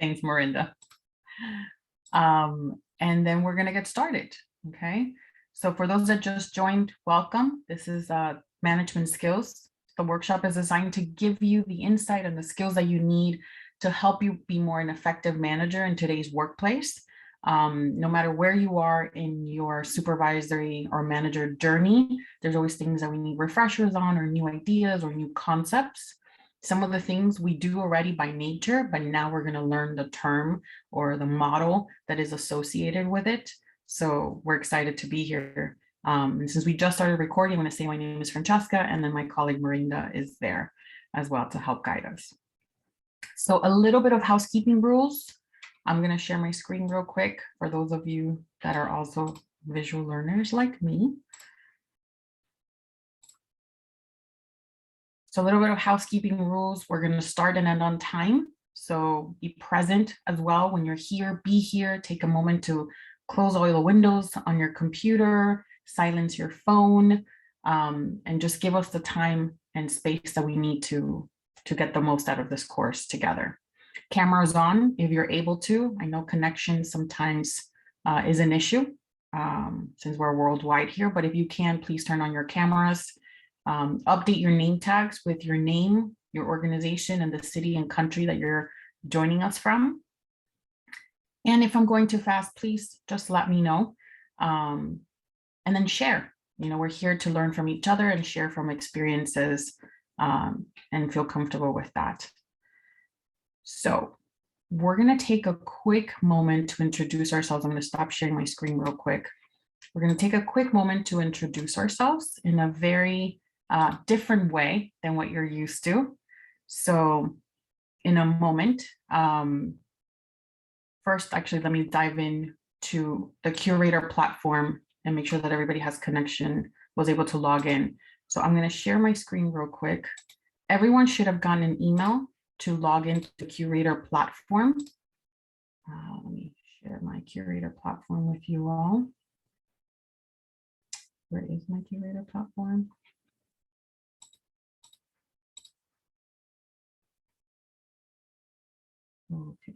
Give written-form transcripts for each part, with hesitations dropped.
Thanks, Miranda. And then we're going to get started. Okay. So for those that just joined, welcome. This is Management Skills. The workshop is designed to give you the insight and the skills that you need to help you be more an effective manager in today's workplace. No matter where you are in your supervisory or manager journey, there's always things that we need refreshers on, or new ideas or new concepts. Some of the things we do already by nature, but now we're going to learn the term or the model that is associated with it. So we're excited to be here. And since we just started recording, I'm going to say my name is Francesca, and then my colleague Miranda is there as well to help guide us. So a little bit of housekeeping rules. I'm going to share my screen real quick for those of you that are also visual learners like me. So a little bit of housekeeping rules. We're going to start and end on time. So be present as well when you're here. Be here. Take a moment to close all the windows on your computer, silence your phone, and just give us the time and space that we need to get the most out of this course together. Cameras on if you're able to. I know connection sometimes is an issue since we're worldwide here, but if you can, please turn on your cameras. Update your name tags with your name, your organization, and the city and country that you're joining us from. And if I'm going too fast, please just let me know. And then share. You know, we're here to learn from each other and share from experiences and feel comfortable with that. So we're going to take a quick moment to introduce ourselves. I'm going to stop sharing my screen real quick. We're going to take a quick moment to introduce ourselves in a very different way than what you're used to. So in a moment, first, actually, let me dive in to the curator platform and make sure that everybody has connection, was able to log in. So I'm going to share my screen real quick. Everyone should have gotten an email to log into the curator platform. Let me share my curator platform with you all. Where is my curator platform? Okay.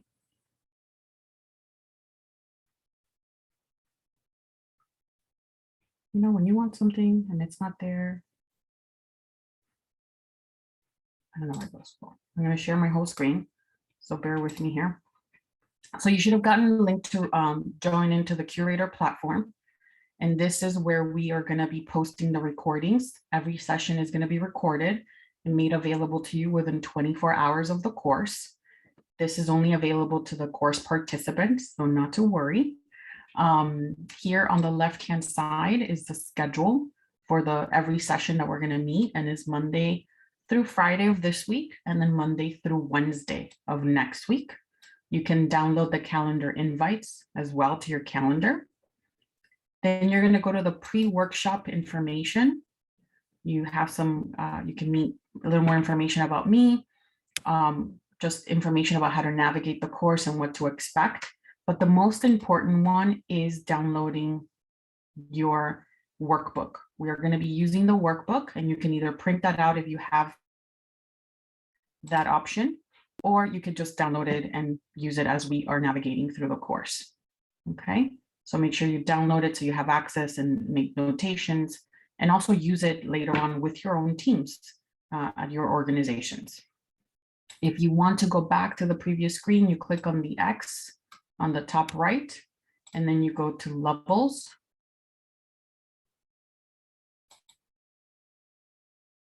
You know, when you want something and it's not there, I don't know where it goes for. I'm going to share my whole screen, so bear with me here. So you should have gotten a link to join into the curator platform. And this is where we are going to be posting the recordings. Every session is going to be recorded and made available to you within 24 hours of the course. This is only available to the course participants, so not to worry. Here on the left-hand side is the schedule for every session that we're going to meet, and is Monday through Friday of this week, and then Monday through Wednesday of next week. You can download the calendar invites as well to your calendar. Then you're going to go to the pre-workshop information. You have some, you can meet a little more information about me, just information about how to navigate the course and what to expect. But the most important one is downloading your workbook. We are going to be using the workbook, and you can either print that out if you have that option, or you could just download it and use it as we are navigating through the course. Okay, so make sure you download it so you have access and make notations, and also use it later on with your own teams at your organizations. If you want to go back to the previous screen, you click on the X on the top right, and then you go to levels.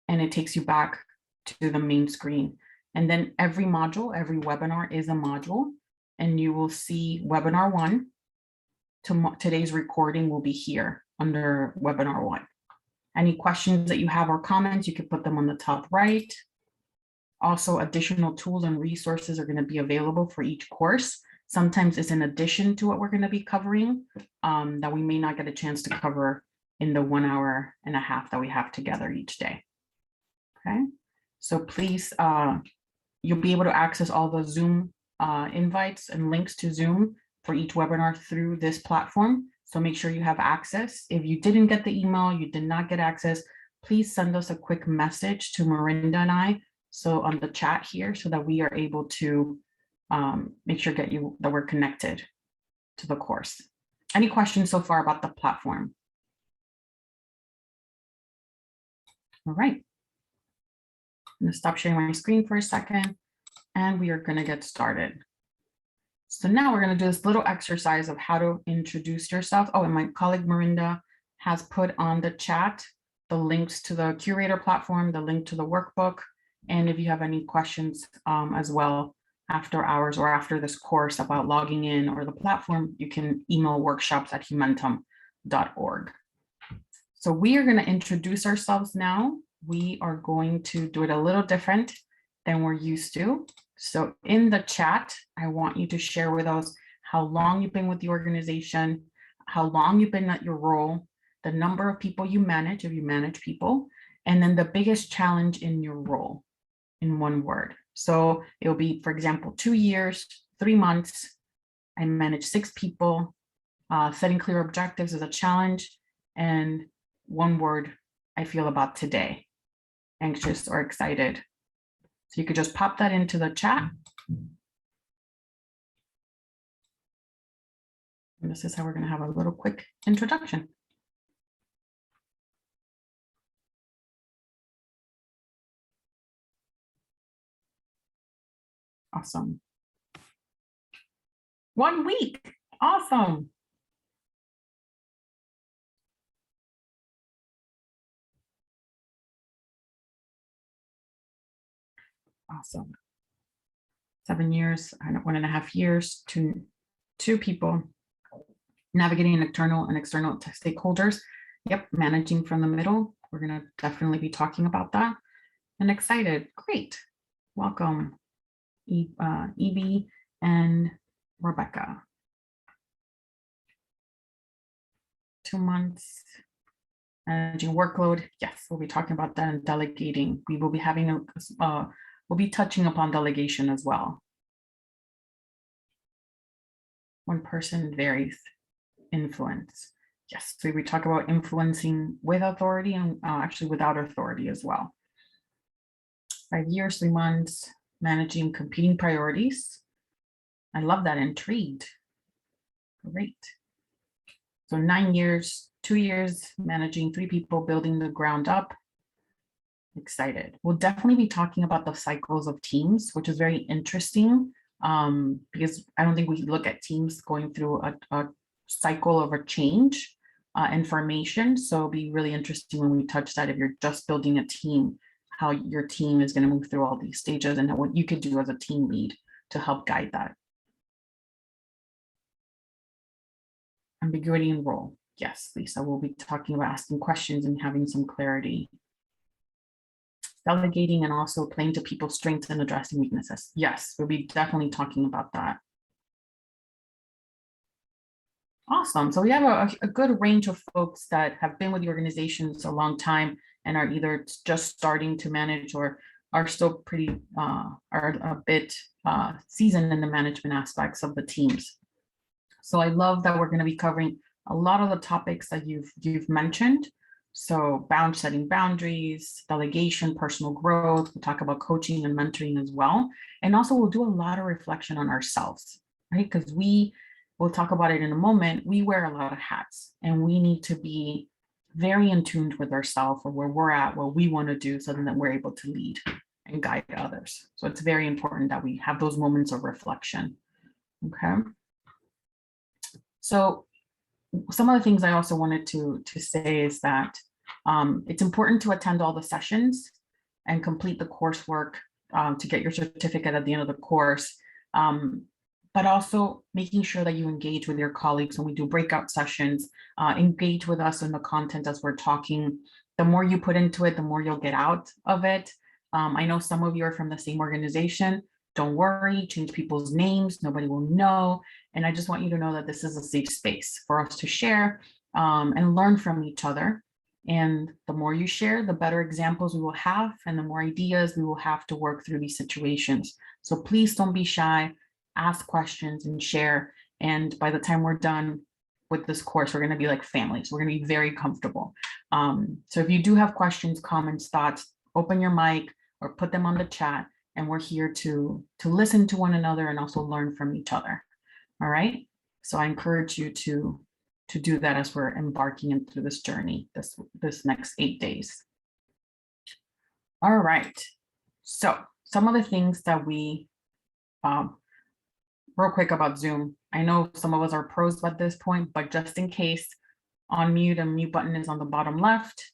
And it takes you back to the main screen. And then every module, every webinar is a module, and you will see webinar 1. Today's recording will be here under webinar 1. Any questions that you have or comments, you can put them on the top right. Also, additional tools and resources are going to be available for each course. Sometimes it's in addition to what we're going to be covering that we may not get a chance to cover in the 1.5 hours that we have together each day. Okay, so please, you'll be able to access all the Zoom invites and links to Zoom for each webinar through this platform. So make sure you have access. If you didn't get the email, you did not get access, please send us a quick message to Miranda and I, so on the chat here, so that we are able to make sure that we're connected to the course. Any questions so far about the platform? All right. I'm going to stop sharing my screen for a second, and we are going to get started. So now we're going to do this little exercise of how to introduce yourself. Oh, and my colleague Marinda has put on the chat the links to the curator platform, the link to the workbook. And if you have any questions as well after hours or after this course about logging in or the platform, you can email workshops@humantum.org. So we are going to introduce ourselves now. We are going to do it a little different than we're used to. So in the chat, I want you to share with us how long you've been with the organization, how long you've been at your role, the number of people you manage, if you manage people, and then the biggest challenge in your role in one word. So it'll be, for example, 2 years, 3 months, I manage 6 people, setting clear objectives is a challenge, and one word I feel about today, anxious or excited. So you could just pop that into the chat. And this is how we're going to have a little quick introduction. Awesome. 1 week. Awesome. Awesome. 7 years, 1.5 years, two people, navigating internal and external stakeholders. Yep, managing from the middle. We're going to definitely be talking about that. And excited. Great. Welcome, Evie and Rebecca. 2 months. Managing workload. Yes, we'll be talking about that and delegating. We will be having we'll be touching upon delegation as well. One person varies influence. Yes, so we talk about influencing with authority and actually without authority as well. 5 years, 3 months, managing competing priorities. I love that. Intrigued. Great. So 9 years, 2 years, managing 3 people, building the ground up. Excited. We'll definitely be talking about the cycles of teams, which is very interesting because I don't think we look at teams going through a cycle of a change information. So it'll be really interesting when we touch that if you're just building a team, how your team is going to move through all these stages and what you could do as a team lead to help guide that. Ambiguity and role. Yes, Lisa, we'll be talking about asking questions and having some clarity. Delegating and also playing to people's strengths and addressing weaknesses. Yes, we'll be definitely talking about that. Awesome. So we have a good range of folks that have been with the organizations a long time and are either just starting to manage or are still pretty, are a bit seasoned in the management aspects of the teams. So I love that we're going to be covering a lot of the topics that you've mentioned. So setting boundaries, delegation, personal growth. We'll talk about coaching and mentoring as well. And also we'll do a lot of reflection on ourselves, right? Because we'll talk about it in a moment. We wear a lot of hats and we need to be very in tune with ourselves or where we're at, what we want to do so that we're able to lead and guide others. So it's very important that we have those moments of reflection. Okay. So some of the things I also wanted to say is that it's important to attend all the sessions and complete the coursework to get your certificate at the end of the course, but also making sure that you engage with your colleagues when we do breakout sessions, engage with us in the content as we're talking. The more you put into it, the more you'll get out of it. I know some of you are from the same organization. Don't worry, change people's names, nobody will know. And I just want you to know that this is a safe space for us to share and learn from each other. And the more you share, the better examples we will have and the more ideas we will have to work through these situations. So please don't be shy, ask questions and share. And by the time we're done with this course, we're going to be like family. So we're going to be very comfortable. So if you do have questions, comments, thoughts, open your mic or put them on the chat and we're here to listen to one another and also learn from each other. All right. So I encourage you to do that as we're embarking into this journey, this next 8 days. All right. So some of the things that we, real quick about Zoom. I know some of us are pros at this point, but just in case, unmute and mute button is on the bottom left.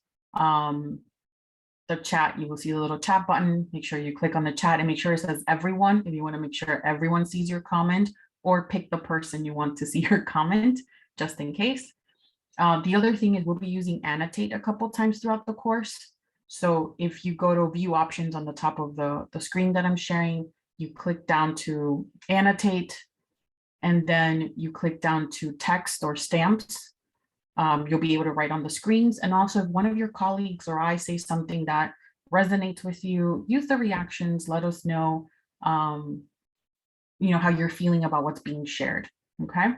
The chat, you will see the little chat button. Make sure you click on the chat and make sure it says everyone if you want to make sure everyone sees your comment, or pick the person you want to see your comment, just in case. The other thing is we'll be using annotate a couple times throughout the course. So if you go to view options on the top of the screen that I'm sharing, you click down to annotate, and then you click down to text or stamps. You'll be able to write on the screens. And also if one of your colleagues or I say something that resonates with you, use the reactions, let us know, you know, how you're feeling about what's being shared, okay?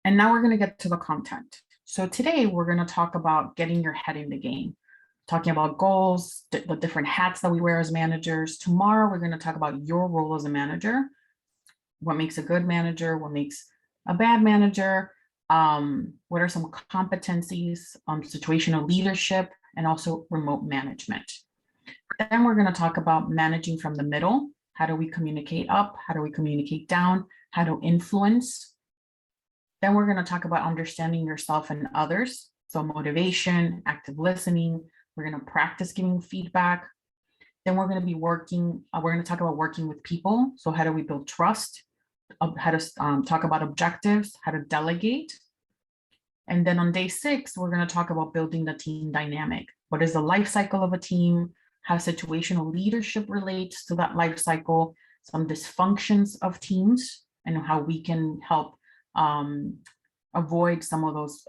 And now we're gonna get to the content. So today we're gonna talk about getting your head in the game, talking about goals, the different hats that we wear as managers. Tomorrow, we're gonna talk about your role as a manager, what makes a good manager, what makes a bad manager, what are some competencies, situational leadership, and also remote management. Then we're going to talk about managing from the middle. How do we communicate up? How do we communicate down? How to influence? Then we're going to talk about understanding yourself and others. So motivation, active listening. We're going to practice giving feedback. Then we're going to be working, we're going to talk about working with people. So how do we build trust? How to talk about objectives, how to delegate. And then on day 6, we're going to talk about building the team dynamic. What is the life cycle of a team? How situational leadership relates to that life cycle, some dysfunctions of teams, and how we can help avoid some of those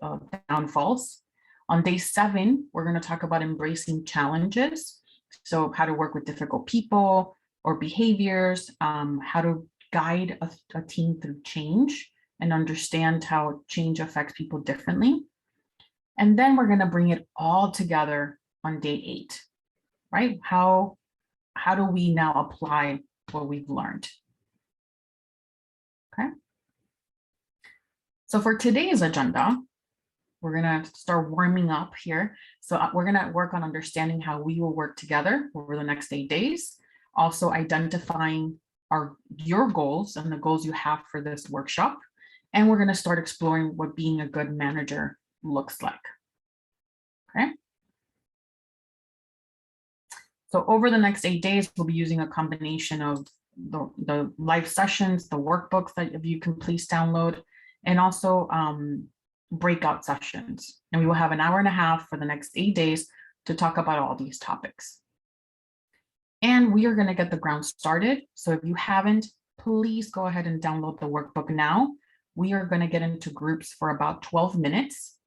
downfalls. On day 7, we're going to talk about embracing challenges. So how to work with difficult people or behaviors, how to guide a team through change and understand how change affects people differently. And then we're going to bring it all together on day 8, right? How do we now apply what we've learned? Okay. So for today's agenda, we're going to start warming up here. So we're going to work on understanding how we will work together over the next 8 days. Also identifying your goals and the goals you have for this workshop. And we're going to start exploring what being a good manager looks like. Okay. So over the next 8 days, we'll be using a combination of the live sessions, the workbooks that you can please download, and also breakout sessions. And we will have an hour and a half for the next 8 days to talk about all these topics. And we are going to get the ground started. So if you haven't, please go ahead and download the workbook now. We are going to get into groups for about 12 minutes.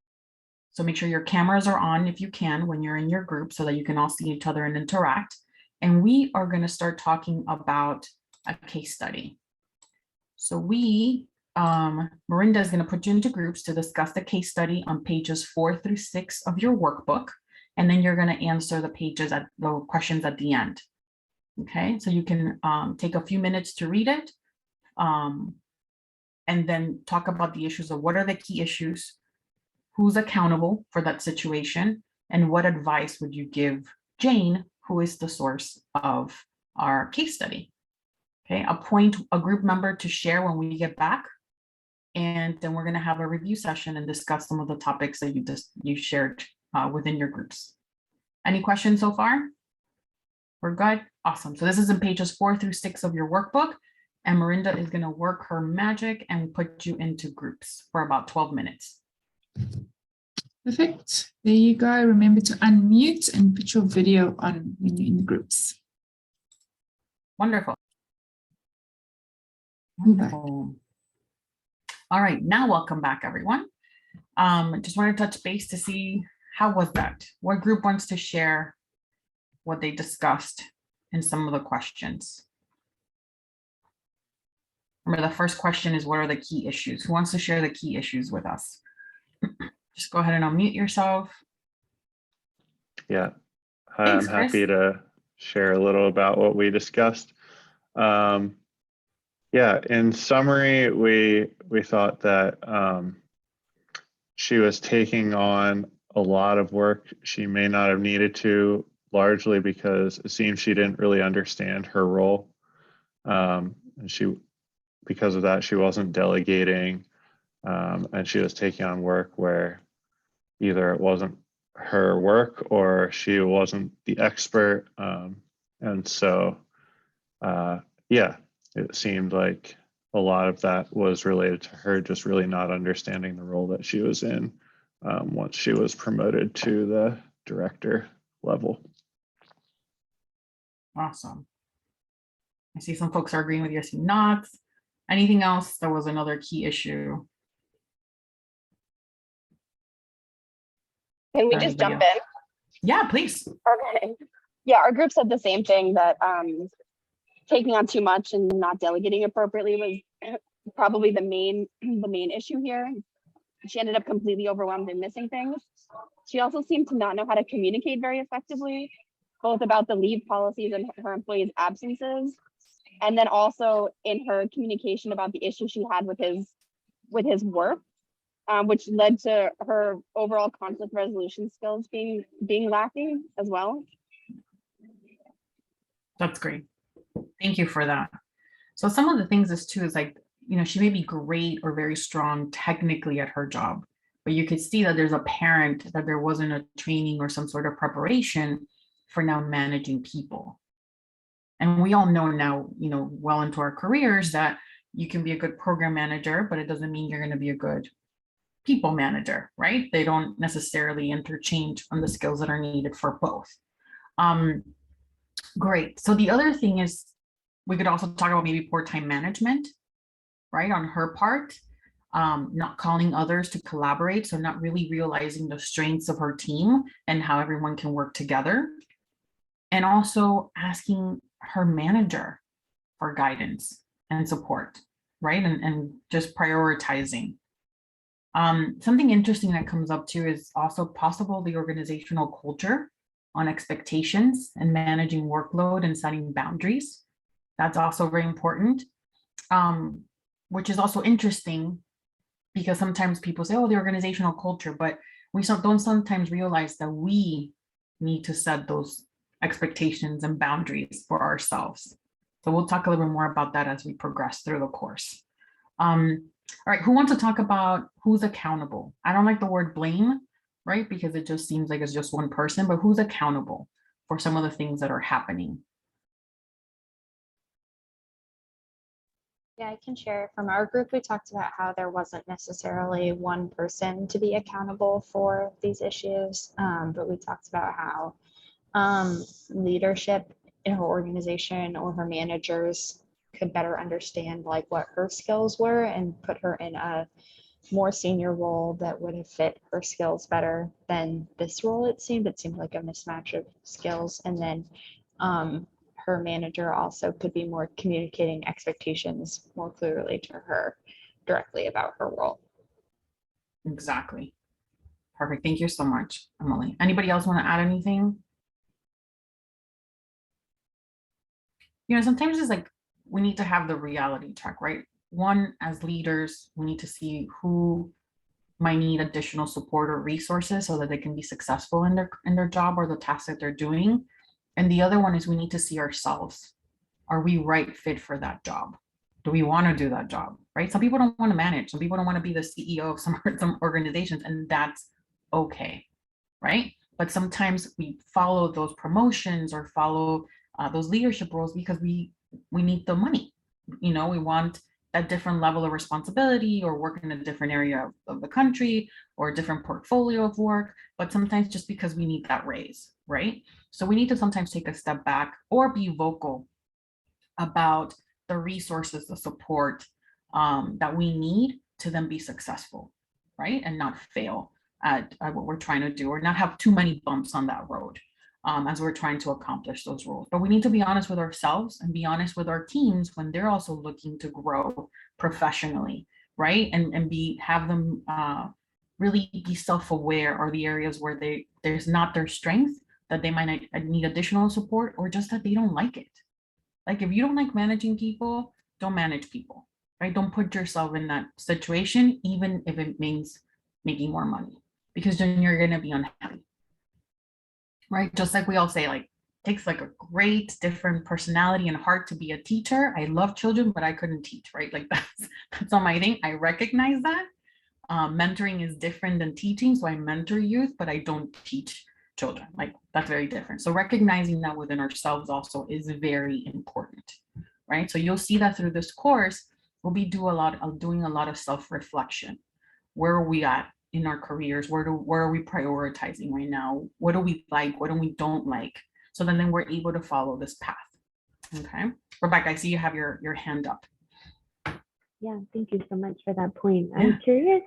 So make sure your cameras are on if you can when you're in your group so that you can all see each other and interact. And we are going to start talking about a case study. So Miranda is going to put you into groups to discuss the case study on pages 4 through 6 of your workbook. And then you're going to answer the questions at the end. Okay, so you can take a few minutes to read it and then talk about the issues of what are the key issues, who's accountable for that situation, and what advice would you give Jane, who is the source of our case study. Okay, appoint a group member to share when we get back. And then we're going to have a review session and discuss some of the topics that you shared within your groups. Any questions so far? We're good? Awesome. So this is in pages 4 through 6 of your workbook, and Miranda is going to work her magic and put you into groups for about 12 minutes. Perfect. There you go. Remember to unmute and put your video on when you're in the groups. Wonderful. Wonderful. All right, now welcome back, everyone. Just want to touch base to see how was that? What group wants to share what they discussed and some of the questions? Remember, the first question is, what are the key issues? Who wants to share the key issues with us? Just go ahead and unmute yourself. Yeah. Hi, Thanks, I'm happy Chris. share a little about what we discussed. Yeah, in summary, we thought that she was taking on a lot of work she may not have needed to, largely because it seems she didn't really understand her role. And because of that, she wasn't delegating, and she was taking on work where either it wasn't her work or she wasn't the expert. And so, yeah, it seemed like a lot of that was related to her just really not understanding the role that she was in once she was promoted to the director level. Awesome. I see some folks are agreeing with you, I see not. Anything else that was another key issue? Can we for just anybody jump else? in? Yeah, please. Okay. Yeah, our group said the same thing, that taking on too much and not delegating appropriately was probably the main issue here. She ended up completely overwhelmed and missing things. She also seemed to not know how to communicate very effectively, both about the leave policies and her employees' absences, and then also in her communication about the issue she had with his work, which led to her overall conflict resolution skills being lacking as well. That's great. Thank you for that. So some of the things is too is like, you know, she may be great or very strong technically at her job, but you could see that there's apparent that there wasn't a training or some sort of preparation for now managing people. And we all know now, you know, well into our careers that you can be a good program manager, but it doesn't mean you're going to be a good people manager, right? They don't necessarily interchange on the skills that are needed for both. Great. So the other thing is we could also talk about maybe poor time management, right? On her part, not calling others to collaborate. So not really realizing the strengths of her team and how everyone can work together. And also asking her manager for guidance and support, right? And just prioritizing. Something interesting that comes up too is also possible the organizational culture on expectations and managing workload and setting boundaries. That's also very important, which is also interesting because sometimes people say, oh, the organizational culture, but we don't sometimes realize that we need to set those expectations and boundaries for ourselves. So we'll talk a little bit more about that as we progress through the course. All right, who wants to talk about who's accountable? I don't like the word blame, right? Because it just seems like it's just one person, but who's accountable for some of the things that are happening? Yeah, I can share. From our group, we talked about how there wasn't necessarily one person to be accountable for these issues, but we talked about how leadership in her organization or her managers could better understand like what her skills were and put her in a more senior role that would have fit her skills better than this role. It seemed like a mismatch of skills. And then her manager also could be more communicating expectations more clearly to her directly about her role. Exactly. Perfect. Thank you so much, Emily. Anybody else want to add anything? You know, sometimes it's like we need to have the reality check, right? One, as leaders, we need to see who might need additional support or resources so that they can be successful in their job or the task that they're doing. And the other one is we need to see ourselves. Are we right fit for that job? Do we want to do that job, right? Some people don't want to manage. Some people don't want to be the CEO of some organizations, and that's okay, right? But sometimes we follow those promotions or follow those leadership roles because we need the money. You know, we want that different level of responsibility or work in a different area of the country or a different portfolio of work, but sometimes just because we need that raise, right? So we need to sometimes take a step back or be vocal about the resources, the support that we need to then be successful, right? And not fail at what we're trying to do or not have too many bumps on that road as we're trying to accomplish those roles. But we need to be honest with ourselves and be honest with our teams when they're also looking to grow professionally, right? And have them really be self-aware or the areas where there's not their strength, that they might need additional support, or just that they don't like it. Like if you don't like managing people, don't manage people, right? Don't put yourself in that situation, even if it means making more money, because then you're going to be unhappy, right? Just like we all say, like, takes like a great different personality and heart to be a teacher. I love children, but I couldn't teach, right? Like that's not my thing. I recognize that. Mentoring is different than teaching. So I mentor youth, but I don't teach children. Like that's very different. So recognizing that within ourselves also is very important, right? So you'll see that through this course, we'll be doing a lot of self-reflection. Where are we at in our careers? Where are we prioritizing right now? What do we like? What do we don't like? So then we're able to follow this path. Okay. Rebecca, I see you have your hand up. Yeah, thank you so much for that point. Yeah. I'm curious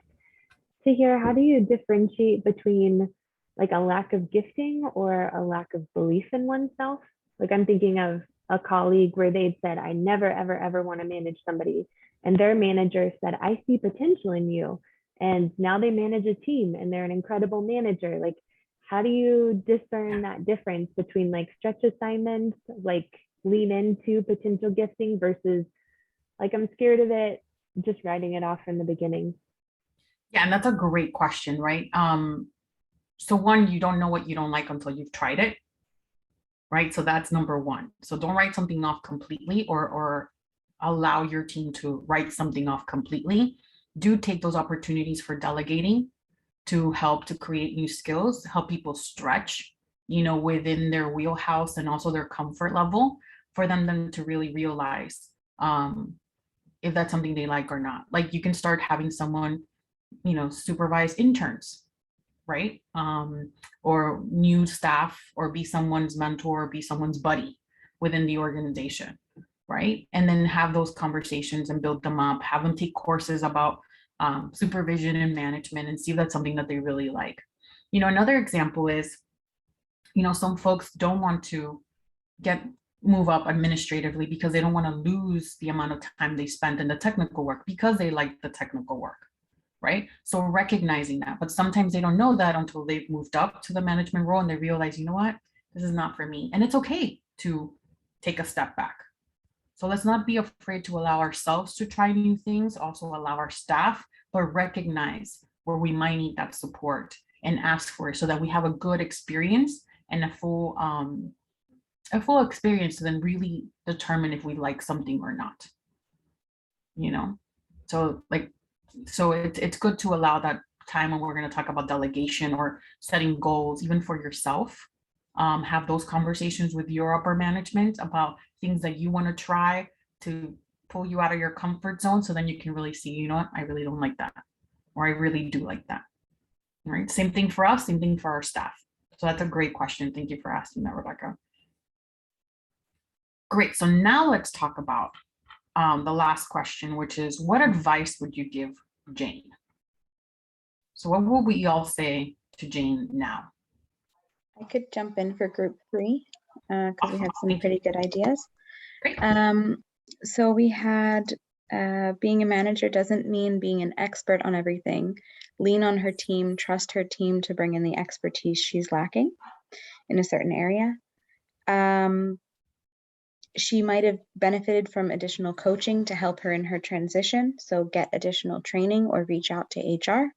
to hear, how do you differentiate between like a lack of gifting or a lack of belief in oneself? Like I'm thinking of a colleague where they'd said, I never, ever, ever want to manage somebody. And their manager said, I see potential in you. And now they manage a team and they're an incredible manager. Like, how do you discern that difference between like stretch assignments, like lean into potential gifting versus like, I'm scared of it, just writing it off from the beginning? Yeah, and that's a great question, right? So one, you don't know what you don't like until you've tried it, right? So that's number one. So don't write something off completely, or allow your team to write something off completely. Do take those opportunities for delegating to help to create new skills, help people stretch, within their wheelhouse and also their comfort level, for them to really realize if that's something they like or not. Like you can start having someone, supervise interns, right? Or new staff, or be someone's mentor, be someone's buddy within the organization, right? And then have those conversations and build them up, have them take courses about supervision and management, and see if that's something that they really like. Another example is, some folks don't want to move up administratively because they don't want to lose the amount of time they spent in the technical work because they like the technical work, right? So recognizing that, but sometimes they don't know that until they've moved up to the management role and they realize, you know what, this is not for me. And it's okay to take a step back. So let's not be afraid to allow ourselves to try new things, also allow our staff, but recognize where we might need that support and ask for it, so that we have a good experience and a full experience to then really determine if we like something or not. So it's good to allow that time when we're going to talk about delegation or setting goals, even for yourself. Have those conversations with your upper management about things that you want to try to pull you out of your comfort zone, so then you can really see, you know what, I really don't like that, or I really do like that. All right. Same thing for us, same thing for our staff. So that's a great question. Thank you for asking that, Rebecca. Great. So now let's talk about the last question, which is, what advice would you give Jane? So what will we all say to Jane now? I could jump in for group 3 because we had some Thank pretty good ideas. Great. So we had being a manager doesn't mean being an expert on everything. Lean on her team, trust her team to bring in the expertise she's lacking in a certain area. She might have benefited from additional coaching to help her in her transition. So get additional training or reach out to HR.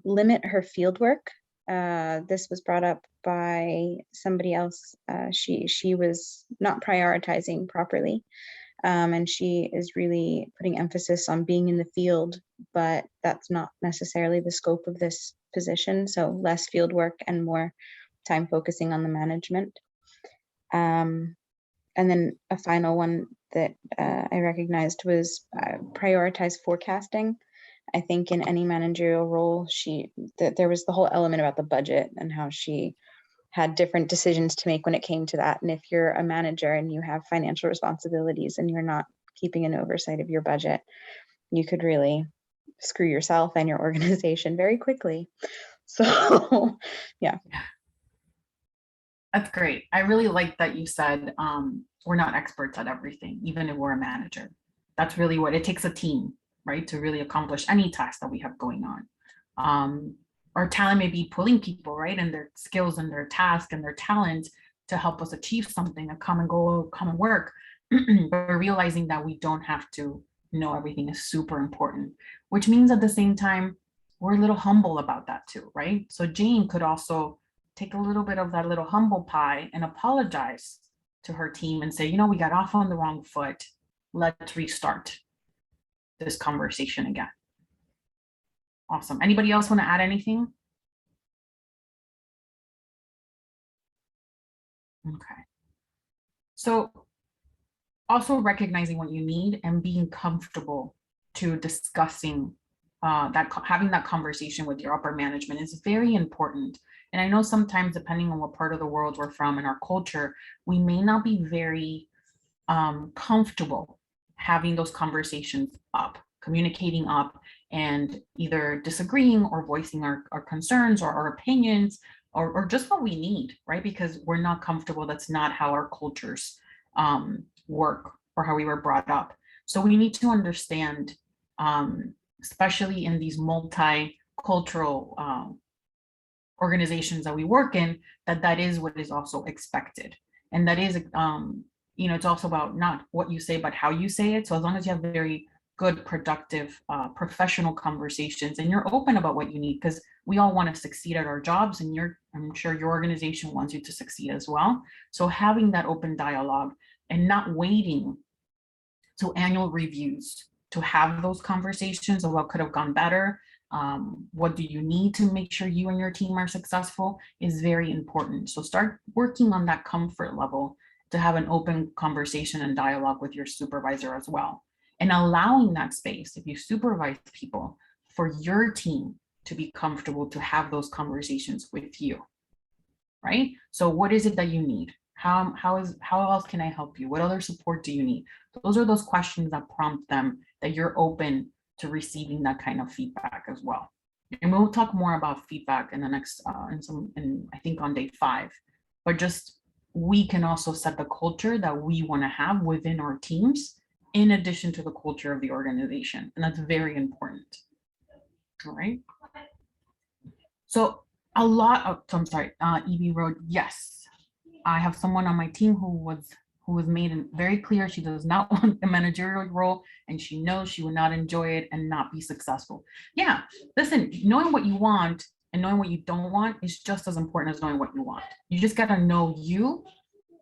Limit her field work. This was brought up by somebody else. She was not prioritizing properly. And she is really putting emphasis on being in the field, but that's not necessarily the scope of this position. So less field work and more time focusing on the management. And then a final one that I recognized was prioritize forecasting. I think in any managerial role, there was the whole element about the budget and how she had different decisions to make when it came to that. And if you're a manager and you have financial responsibilities and you're not keeping an oversight of your budget, you could really screw yourself and your organization very quickly. So, yeah. That's great. I really like that you said we're not experts at everything, even if we're a manager. That's really what it takes, a team, right, to really accomplish any task that we have going on. our talent may be pulling people, right? And their skills and their task and their talents to help us achieve something, a common goal, common work. But we're realizing that we don't have to know everything is super important, which means at the same time, we're a little humble about that too, right? So Jane could also take a little bit of that little humble pie and apologize to her team and say, you know, we got off on the wrong foot. Let's restart this conversation again. Awesome. Anybody else want to add anything? Okay. So also recognizing what you need and being comfortable to discussing having that conversation with your upper management is very important. And I know sometimes, depending on what part of the world we're from and our culture, we may not be very comfortable having those conversations up, communicating up, and either disagreeing or voicing our concerns or our opinions or just what we need, right? Because we're not comfortable. That's not how our cultures work or how we were brought up. So we need to understand, especially in these multicultural organizations that we work in, that is what is also expected. And that is, you know, it's also about not what you say, but how you say it. So as long as you have very good, productive, professional conversations and you're open about what you need, because we all want to succeed at our jobs, and I'm sure your organization wants you to succeed as well. So having that open dialogue and not waiting to annual reviews to have those conversations of what could have gone better, what do you need to make sure you and your team are successful is very important. So start working on that comfort level to have an open conversation and dialogue with your supervisor as well. And allowing that space, if you supervise people, for your team to be comfortable to have those conversations with you, right? So what is it that you need? How else can I help you? What other support do you need? Those are those questions that prompt them that you're open to receiving that kind of feedback as well. And we'll talk more about feedback in the next, I think on day 5, but just we can also set the culture that we want to have within our teams, in addition to the culture of the organization. And that's very important. All right. So a lot of, so I'm sorry, EB wrote, yes, I have someone on my team who was made very clear she does not want a managerial role, and she knows she will not enjoy it and not be successful. Yeah, listen, knowing what you want and knowing what you don't want is just as important as knowing what you want. You just got to know you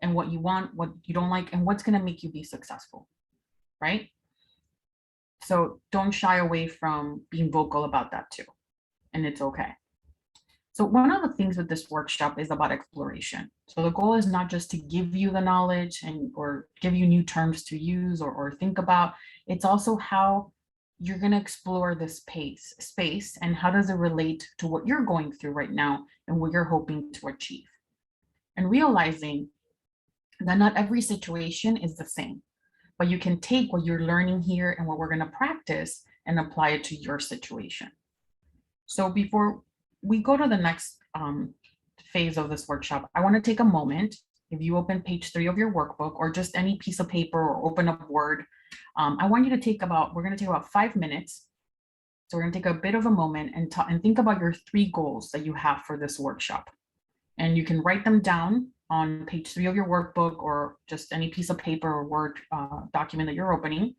and what you want, what you don't like, and what's going to make you be successful, right? So don't shy away from being vocal about that too, and it's okay. So one of the things with this workshop is about exploration. So the goal is not just to give you the knowledge or give you new terms to use or think about. It's also how you're going to explore this space and how does it relate to what you're going through right now and what you're hoping to achieve. And realizing that not every situation is the same, but you can take what you're learning here and what we're going to practice and apply it to your situation. So before we go to the next phase of this workshop, I want to take a moment. If you open page 3 of your workbook or just any piece of paper or open up Word, I want you to take we're going to take about 5 minutes. So we're going to take a bit of a moment and think about your 3 goals that you have for this workshop. And you can write them down on page 3 of your workbook or just any piece of paper or Word document that you're opening.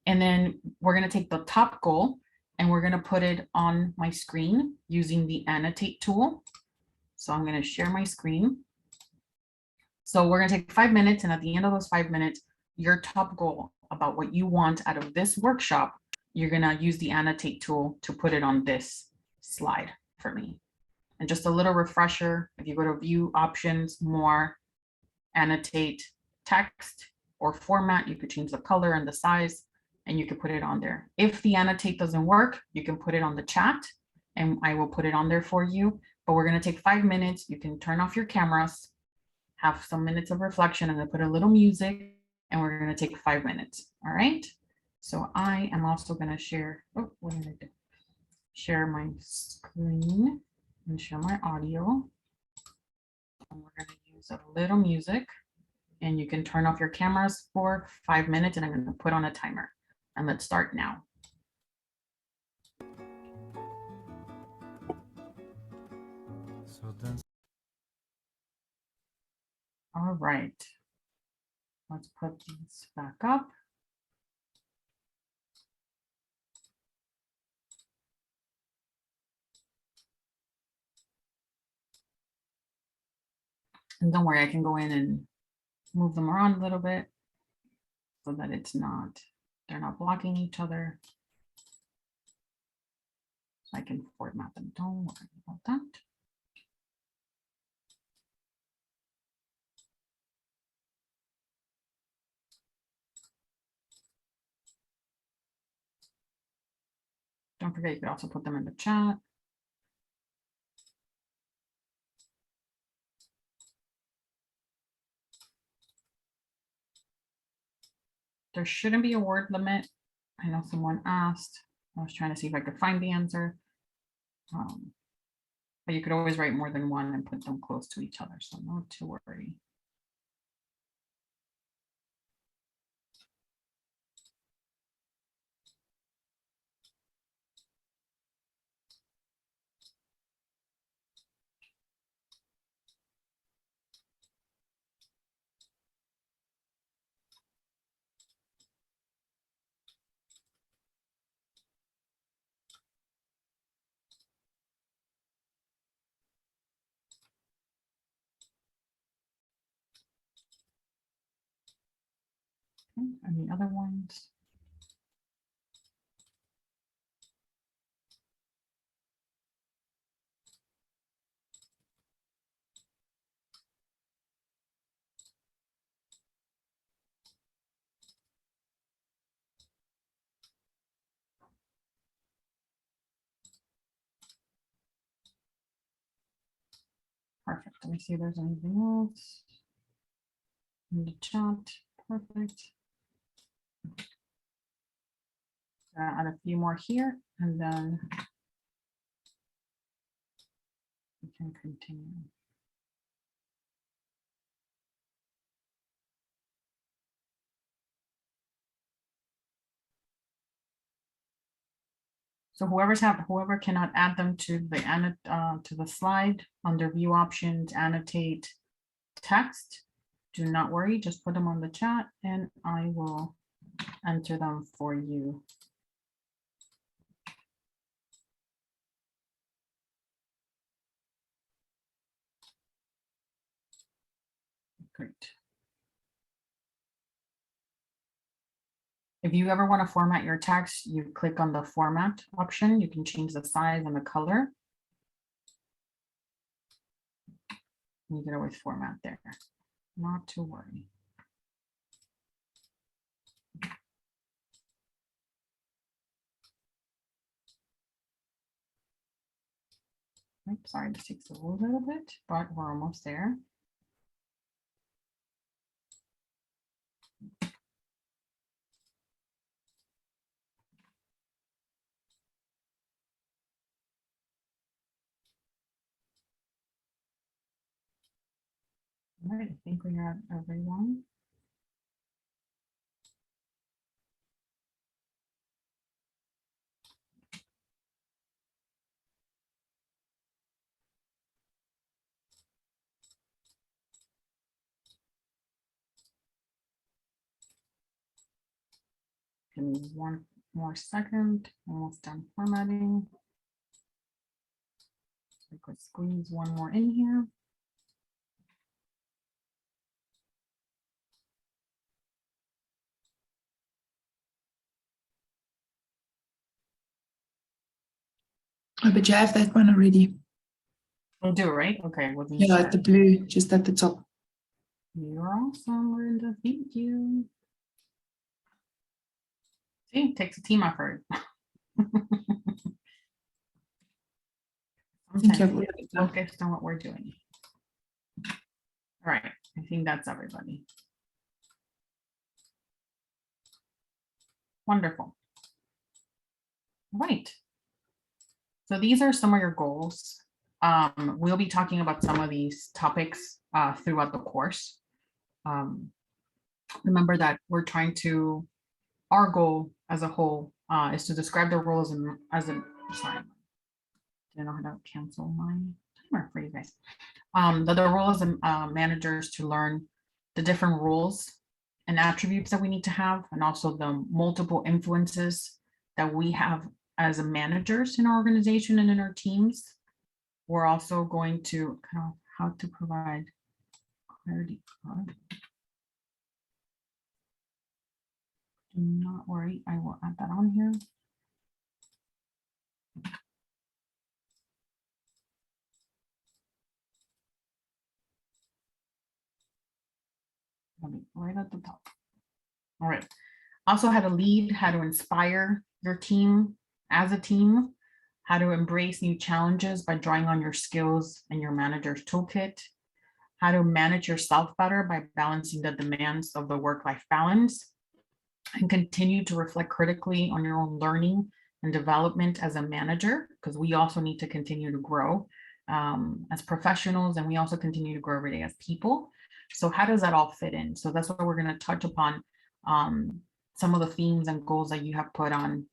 And then we're going to take the top goal and we're going to put it on my screen using the annotate tool. So I'm going to share my screen. So we're going to take 5 minutes, and at the end of those 5 minutes, your top goal about what you want out of this workshop, you're going to use the annotate tool to put it on this slide for me. And just a little refresher, if you go to view options, more, annotate text or format, you could change the color and the size, and you can put it on there. If the annotate doesn't work, you can put it on the chat and I will put it on there for you. But we're going to take 5 minutes. You can turn off your cameras, have some minutes of reflection, and then put a little music, and we're going to take 5 minutes. All right. So I am also going to share, what did I do? Share my screen and share my audio. And we're going to use a little music, and you can turn off your cameras for 5 minutes, and I'm going to put on a timer. And let's start now. All right. Let's put these back up. And don't worry, I can go in and move them around a little bit so that they're not blocking each other. So I can format them. Don't worry about that. Don't forget, you can also put them in the chat. There shouldn't be a word limit. I know someone asked. I was trying to see if I could find the answer. But you could always write more than one and put them close to each other, so not to worry. Okay, and the other ones. Perfect. Let me see if there's anything else in the chat. Perfect. Add a few more here, and then we can continue. So whoever cannot add them to the slide under view options, annotate text, do not worry, just put them on the chat and I will enter them for you. Great. If you ever want to format your text, you click on the format option. You can change the size and the color. You can always format there, not to worry. Oops, sorry, this takes a little bit, but we're almost there. All right, I think we have everyone. Give me one more second, almost done formatting. So I could squeeze one more in here. Oh, but you have that one already. We'll do, right? Okay, wasn't Yeah, sure. the blue, just at the top. You're awesome, Linda. Thank you. See, it takes a team effort. I think you have Sometimes we already get done. focused on what we're doing. All right, I think that's everybody. Wonderful. All right. So these are some of your goals. We'll be talking about some of these topics throughout the course. Remember that we're trying to, our goal as a whole is to describe the role as a, sorry, I don't know how to cancel my timer for you guys. The role as managers to learn the different roles and attributes that we need to have, and also the multiple influences that we have as managers in our organization and in our teams. We're also going to kind of how to provide clarity. Do not worry, I will add that on here. Right at the top. All right. Also how to lead, how to inspire your team as a team, how to embrace new challenges by drawing on your skills and your manager's toolkit, how to manage yourself better by balancing the demands of the work-life balance, and continue to reflect critically on your own learning and development as a manager, because we also need to continue to grow as professionals, and we also continue to grow every day as people. So how does that all fit in? So that's what we're going to touch upon, some of the themes and goals that you have put on,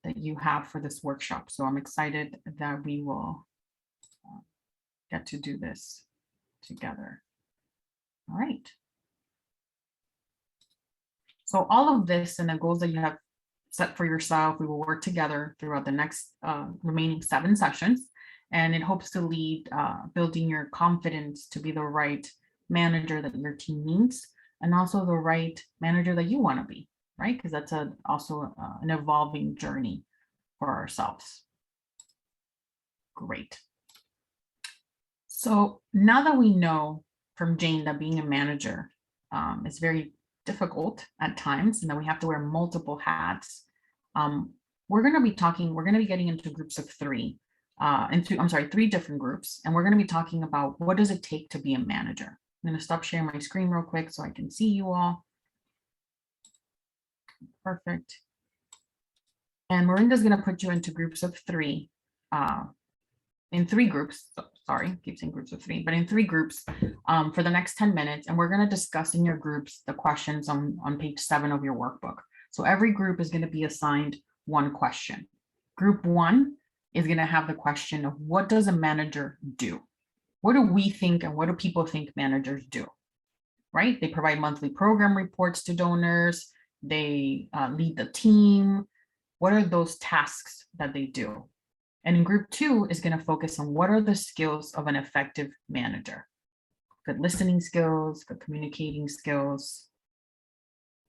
that you have for this workshop. So I'm excited that we will get to do this together. All right. So all of this and the goals that you have set for yourself, we will work together throughout the next remaining 7 sessions. And it hopes to lead building your confidence to be the right manager that your team needs, and also the right manager that you want to be, right? Because that's also an evolving journey for ourselves. Great. So now that we know from Jane that being a manager is very difficult at times, and that we have to wear multiple hats, we're going to be getting into groups of 3, I'm sorry, 3 different groups, and we're going to be talking about what does it take to be a manager. I'm going to stop sharing my screen real quick so I can see you all. Perfect. And Miranda's going to put you into groups of 3, in 3 groups. Sorry, keep saying groups of 3, but in 3 groups for the next 10 minutes. And we're going to discuss in your groups the questions on page 7 of your workbook. So every group is going to be assigned 1 question. Group 1 is going to have the question of what does a manager do? What do we think and what do people think managers do? Right? They provide monthly program reports to donors. They lead the team. What are those tasks that they do? And in group 2 is going to focus on what are the skills of an effective manager? Good listening skills, good communicating skills.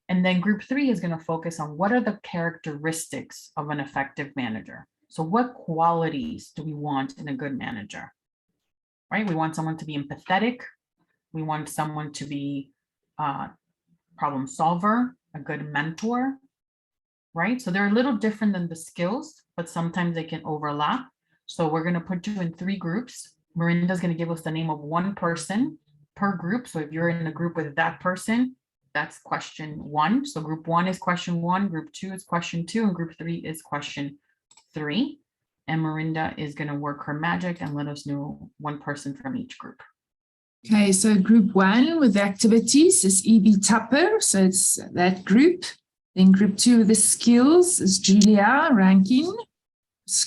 And then group 3 is going to focus on what are the characteristics of an effective manager? So what qualities do we want in a good manager? Right? We want someone to be empathetic. We want someone to be a problem solver, a good mentor, right? So they're a little different than the skills, but sometimes they can overlap. So we're going to put you in 3 groups. Miranda's going to give us the name of 1 person per group. So if you're in a group with that person, that's question 1. So group 1 is question 1, group 2 is question 2, and group 3 is question 3. And Miranda is going to work her magic and let us know 1 person from each group. Okay, so group 1 with the activities is Evie Tupper, so it's that group. Then group 2 with the skills is Julia Rankin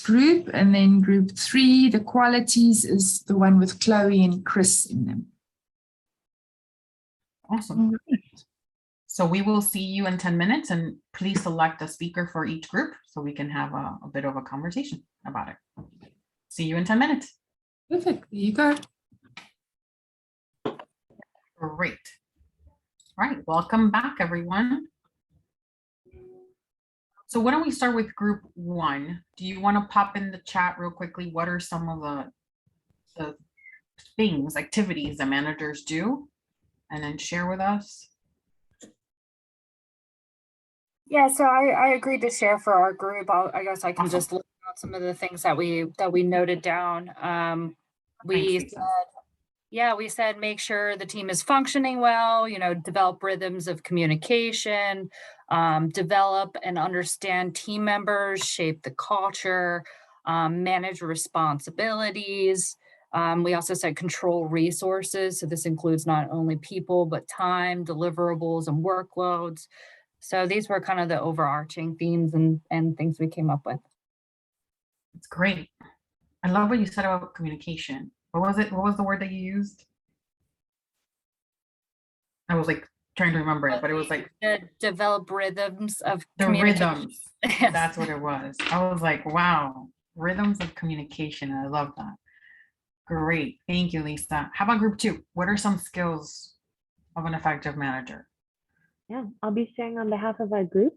group, and then group 3, the qualities, is the one with Chloe and Chris in them. Awesome. So we will see you in 10 minutes, and please select a speaker for each group so we can have a bit of a conversation about it. See you in 10 minutes. Perfect, there you go. Great. All right, welcome back, everyone. So why don't we start with group 1? Do you want to pop in the chat real quickly? What are some of the things, activities that managers do? And then share with us. Yeah, so I agreed to share for our group. I guess I can Awesome. just list out some of the things that we noted down. We Thanks, said, we said make sure the team is functioning well, develop rhythms of communication, develop and understand team members, shape the culture, manage responsibilities. We also said control resources. So this includes not only people, but time, deliverables, and workloads. So these were kind of the overarching themes and things we came up with. It's great. I love what you said about communication. What was it? What was the word that you used? I was like trying to remember it, but it was like Develop rhythms of the communication. rhythms. Yes. That's what it was. I was like, wow, rhythms of communication. I love that. Great. Thank you, Lisa. How about group 2? What are some skills of an effective manager? Yeah, I'll be sharing on behalf of our group.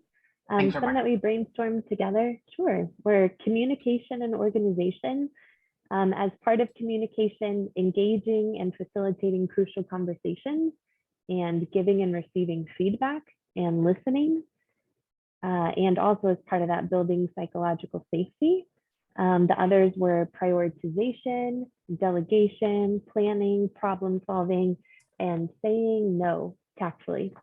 Thanks, Some Rebecca. that we brainstormed together. Sure, were communication and organization. As part of communication, engaging and facilitating crucial conversations, and giving and receiving feedback and listening. And also as part of that, building psychological safety. The others were prioritization, delegation, planning, problem solving, and saying no tactfully.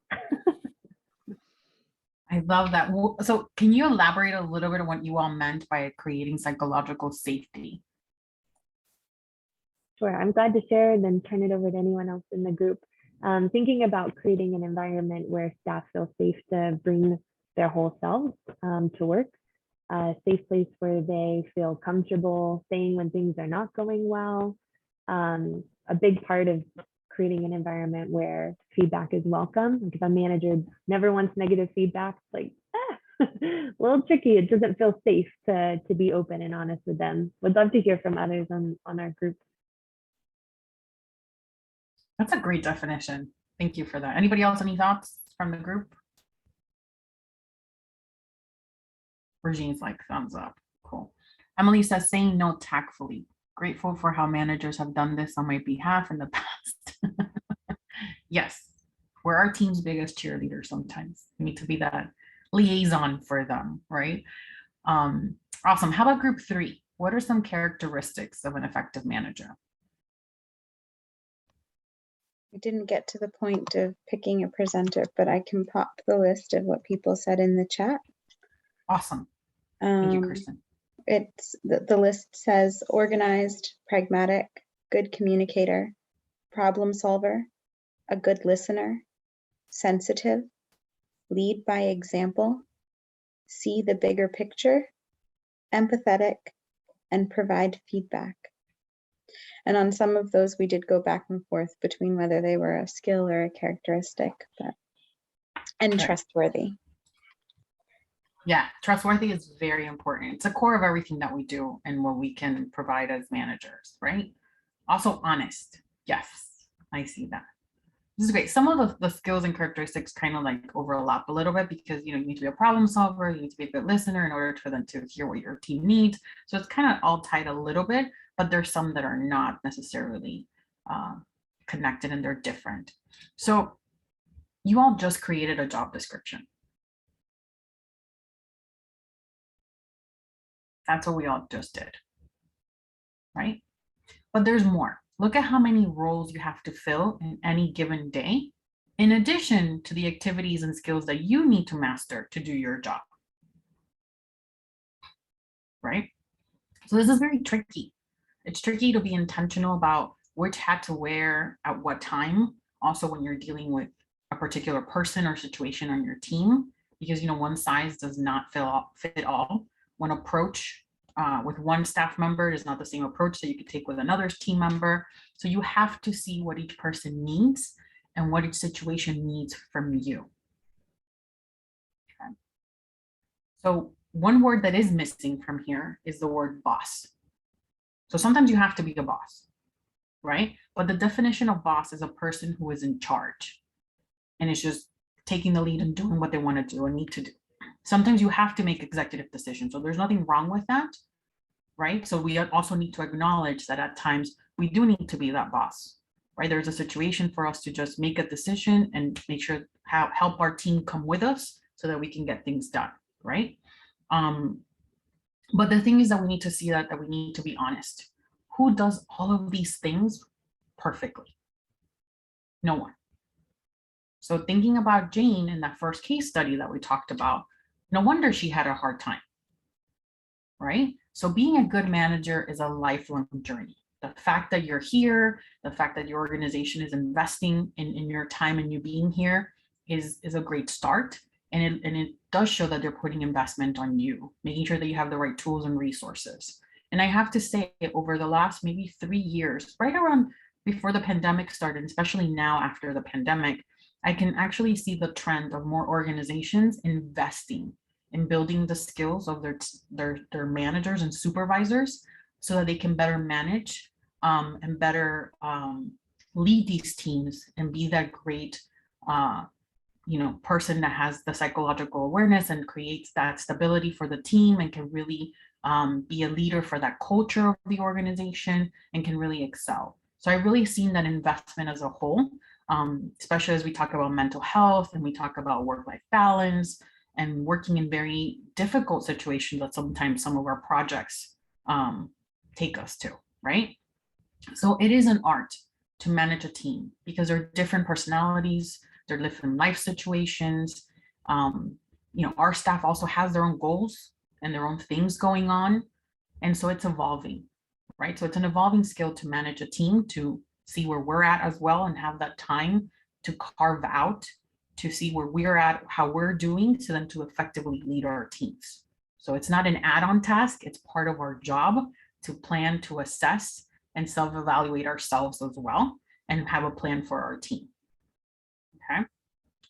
I love that. So can you elaborate a little bit on what you all meant by creating psychological safety? Sure, I'm glad to share and then turn it over to anyone else in the group. Thinking about creating an environment where staff feel safe to bring their whole selves to work, a safe place where they feel comfortable saying when things are not going well. A big part of creating an environment where feedback is welcome. Like if a manager never wants negative feedback, it's like, a little tricky. It doesn't feel safe to be open and honest with them. Would love to hear from others on our group. That's a great definition. Thank you for that. Anybody else, any thoughts from the group? Regine's like thumbs up. Cool. Emily says saying no tactfully. Grateful for how managers have done this on my behalf in the past. Yes, we're our team's biggest cheerleader sometimes. We need to be that liaison for them, right? Awesome. How about group 3? What are some characteristics of an effective manager? I didn't get to the point of picking a presenter, but I can pop the list of what people said in the chat. Awesome. Thank you, Kristen. It's the list says organized, pragmatic, good communicator, problem solver, a good listener, sensitive, lead by example, see the bigger picture, empathetic, and provide feedback. And on some of those, we did go back and forth between whether they were a skill or a characteristic, and trustworthy. Yeah, trustworthy is very important. It's the core of everything that we do and what we can provide as managers, right? Also honest. Yes, I see that. This is great. Some of the skills and characteristics kind of like overlap a little bit because you need to be a problem solver, you need to be a good listener in order for them to hear what your team needs. So it's kind of all tied a little bit, but there's some that are not necessarily connected and they're different. So you all just created a job description. That's what we all just did, right? But there's more. Look at how many roles you have to fill in any given day, in addition to the activities and skills that you need to master to do your job, right? So this is very tricky. It's tricky to be intentional about which hat to wear at what time, also when you're dealing with a particular person or situation on your team, because one size does not fit all. One approach with one staff member is not the same approach that you could take with another team member. So you have to see what each person needs and what each situation needs from you. Okay. So one word that is missing from here is the word boss. So sometimes you have to be a boss, right? But the definition of boss is a person who is in charge and it's just taking the lead and doing what they want to do and need to do. Sometimes you have to make executive decisions. So there's nothing wrong with that, right? So we also need to acknowledge that at times we do need to be that boss, right? There's a situation for us to just make a decision and make sure help our team come with us so that we can get things done, right? But the thing is that we need to see that we need to be honest. Who does all of these things perfectly? No one. So thinking about Jane in that first case study that we talked about, no wonder she had a hard time, right? So being a good manager is a lifelong journey. The fact that you're here, the fact that your organization is investing in your time and you being here is a great start. And it does show that they're putting investment on you, making sure that you have the right tools and resources. And I have to say, over the last maybe 3 years, right around before the pandemic started, especially now after the pandemic, I can actually see the trend of more organizations investing in building the skills of their managers and supervisors so that they can better manage and better lead these teams and be that great person that has the psychological awareness and creates that stability for the team and can really be a leader for that culture of the organization and can really excel. So I've really seen that investment as a whole, especially as we talk about mental health and we talk about work-life balance and working in very difficult situations that sometimes some of our projects take us to, right? So it is an art to manage a team because there are different personalities, there are different life situations. Our staff also has their own goals and their own things going on. And so it's evolving, right? So it's an evolving skill to manage a team, to see where we're at as well and have that time to carve out, to see where we're at, how we're doing, so then to effectively lead our teams. So it's not an add-on task, it's part of our job to plan, to assess, and self-evaluate ourselves as well, and have a plan for our team. Okay.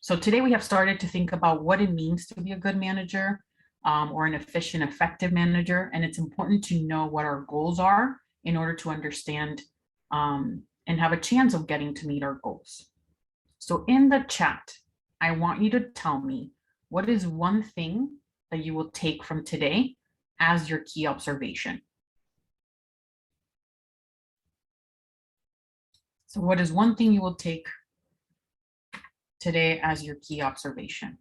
So today we have started to think about what it means to be a good manager or an efficient, effective manager. And it's important to know what our goals are in order to understand and have a chance of getting to meet our goals. So in the chat, I want you to tell me what is one thing that you will take from today as your key observation. So what is one thing you will take today as your key observation?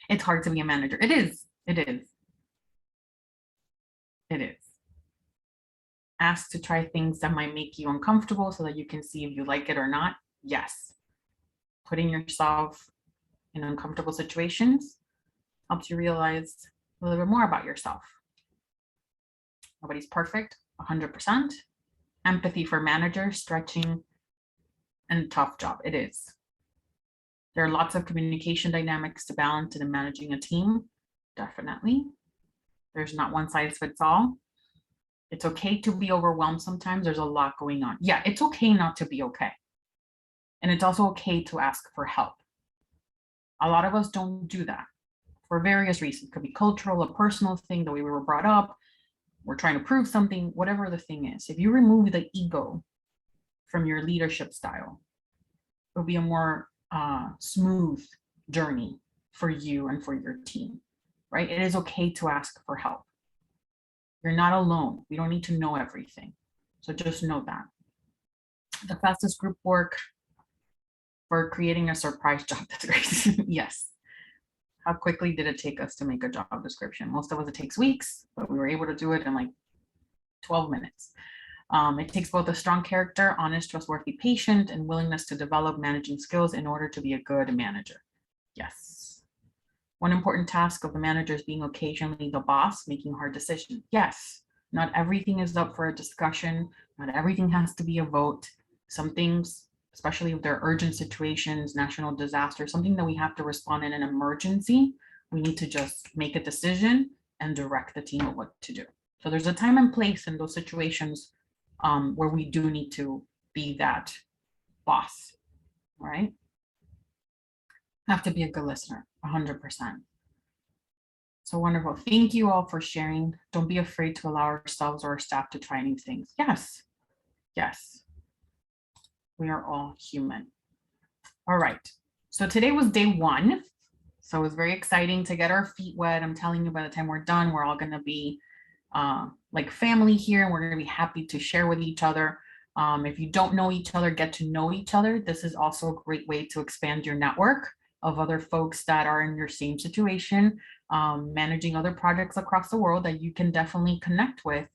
It's hard to be a manager. It is. Ask to try things that might make you uncomfortable so that you can see if you like it or not. Yes. Putting yourself in uncomfortable situations helps you realize a little bit more about yourself. Nobody's perfect, 100%. Empathy for managers, stretching, and tough job. It is. There are lots of communication dynamics to balance in managing a team. Definitely. There's not one size fits all. It's okay to be overwhelmed sometimes. There's a lot going on. Yeah, it's okay not to be okay. And it's also okay to ask for help. A lot of us don't do that for various reasons. It could be cultural, a personal thing, the way we were brought up. We're trying to prove something, whatever the thing is. If you remove the ego from your leadership style, it'll be a more smooth journey for you and for your team, right? It is okay to ask for help. You're not alone. We don't need to know everything. So just know that. The fastest group work for creating a surprise job description. Yes. How quickly did it take us to make a job description? Most of us, it takes weeks, but we were able to do it in like 12 minutes. It takes both a strong character, honest, trustworthy, patient, and willingness to develop managing skills in order to be a good manager. Yes. One important task of the manager is being occasionally the boss, making hard decisions. Yes. Not everything is up for a discussion. Not everything has to be a vote. Some things, especially if they're urgent situations, national disaster, something that we have to respond in an emergency, we need to just make a decision and direct the team of what to do. So there's a time and place in those situations where we do need to be that boss, right? Have to be a good listener, 100%. So wonderful. Thank you all for sharing. Don't be afraid to allow ourselves or our staff to try new things. Yes, yes. We are all human. All right. So today was day one. So it was very exciting to get our feet wet. I'm telling you, by the time we're done, we're all going to be like family here, and we're going to be happy to share with each other. If you don't know each other, get to know each other. This is also a great way to expand your network of other folks that are in your same situation, managing other projects across the world that you can definitely connect with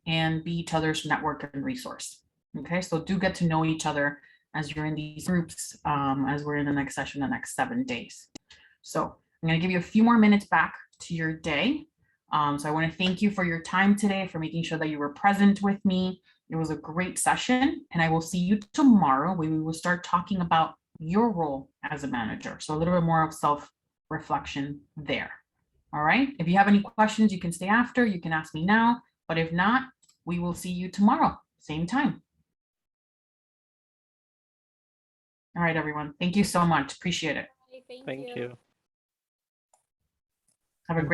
and be each other's network and resource. Okay, so do get to know each other as you're in these groups, as we're in the next session, the next 7 days. So I'm going to give you a few more minutes back to your day. So I want to thank you for your time today, for making sure that you were present with me. It was a great session, and I will see you tomorrow when we will start talking about your role as a manager. So a little bit more of self-reflection there. All right. If you have any questions, you can stay after. You can ask me now, but if not, we will see you tomorrow, same time. All right, everyone. Thank you so much. Appreciate it. Thank you. Have a great